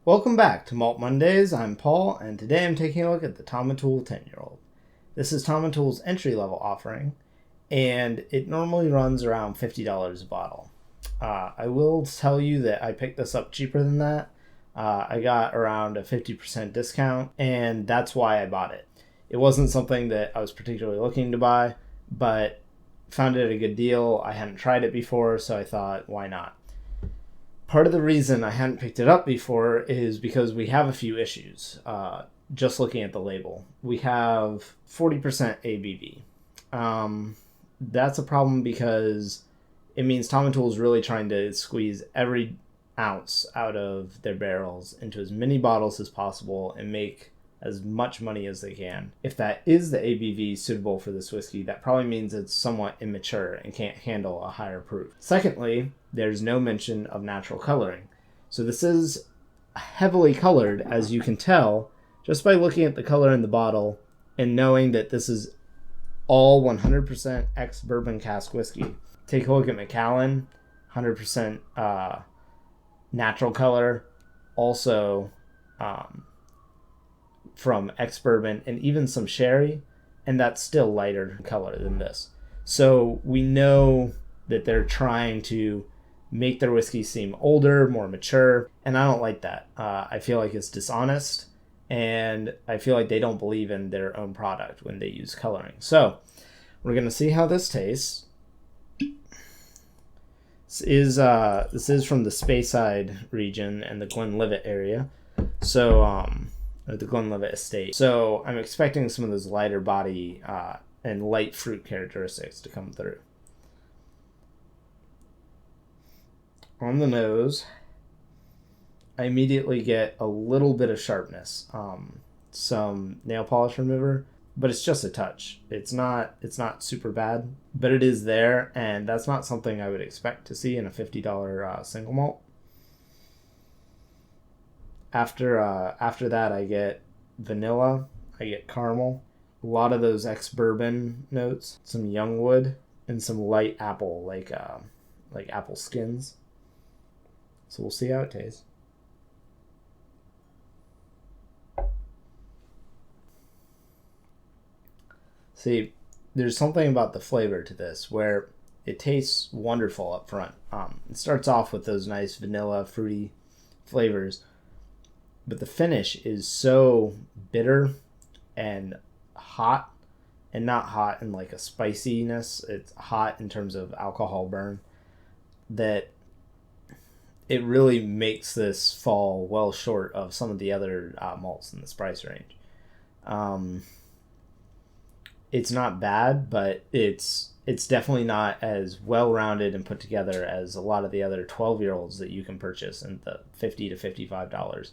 Welcome back to Malt Mondays. I'm Paul, and today I'm taking a look at the Tomintoul 10-year-old. This is Tomintoul's entry-level offering, and it normally runs around $50 a bottle. I will tell you that I picked this up cheaper than that. I got around a 50% discount, and that's why I bought it. It wasn't something that I was particularly looking to buy, but found it a good deal. I hadn't tried it before, so I thought, why not? Part of the reason I hadn't picked it up before is because we have a few issues. Just looking at the label, we have 40% ABV. That's a problem because it means Tomintoul is really trying to squeeze every ounce out of their barrels into as many bottles as possible and make as much money as they can. If that is the ABV suitable for this whiskey, that probably means it's somewhat immature and can't handle a higher proof. Secondly, there's no mention of natural coloring. So this is heavily colored, as you can tell, just by looking at the color in the bottle and knowing that this is all 100% ex-bourbon cask whiskey. Take a look at Macallan, 100% natural color, also from ex-bourbon and even some sherry, and that's still lighter color than this. So we know that they're trying to make their whiskey seem older, more mature, and I don't like that. I feel like it's dishonest, and I feel like they don't believe in their own product when they use coloring. So we're going to see how this tastes. This is from the Speyside region and the Glenlivet area. So the Glenlivet estate. So I'm expecting some of those lighter body and light fruit characteristics to come through. On the nose, I immediately get a little bit of sharpness, some nail polish remover, but it's just a touch. It's not super bad, but it is there, and that's not something I would expect to see in a $50 single malt. After that, I get vanilla, I get caramel, a lot of those ex-bourbon notes, some young wood, and some light apple, like apple skins. So we'll see how it tastes. See, there's something about the flavor to this where it tastes wonderful up front. It starts off with those nice vanilla, fruity flavors, but the finish is so bitter and hot, and not hot in like a spiciness. It's hot in terms of alcohol burn, that it really makes this fall well short of some of the other malts in this price range. It's not bad, but it's definitely not as well-rounded and put together as a lot of the other 12-year-olds that you can purchase in the $50 to $55.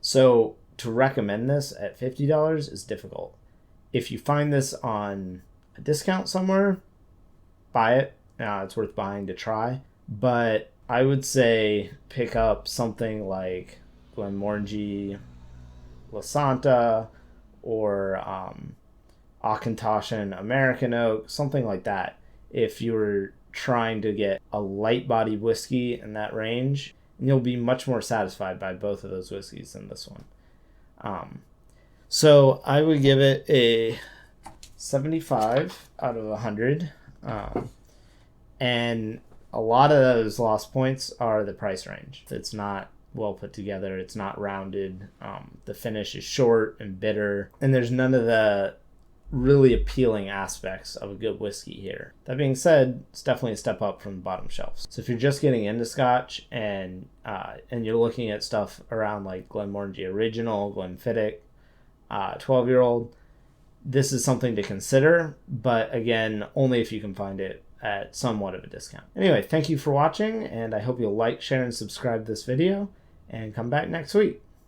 So to recommend this at $50 is difficult. If you find this on a discount somewhere, buy it. It's worth buying to try. But I would say pick up something like Glenmorangie La Santa or Auchentoshan American Oak, something like that. If you were trying to get a light-bodied whiskey in that range, you'll be much more satisfied by both of those whiskeys than this one. So I would give it a 75 out of 100. And a lot of those lost points are the price range. It's not well put together. It's not rounded. The finish is short and bitter. And there's none of the really appealing aspects of a good whiskey here. That being said, it's definitely a step up from the bottom shelves. So if you're just getting into Scotch and you're looking at stuff around like Glenmorangie Original, Glenfiddich, 12-year-old, this is something to consider, but again, only if you can find it at somewhat of a discount. Anyway, thank you for watching, and I hope you'll like, share, and subscribe this video, and come back next week.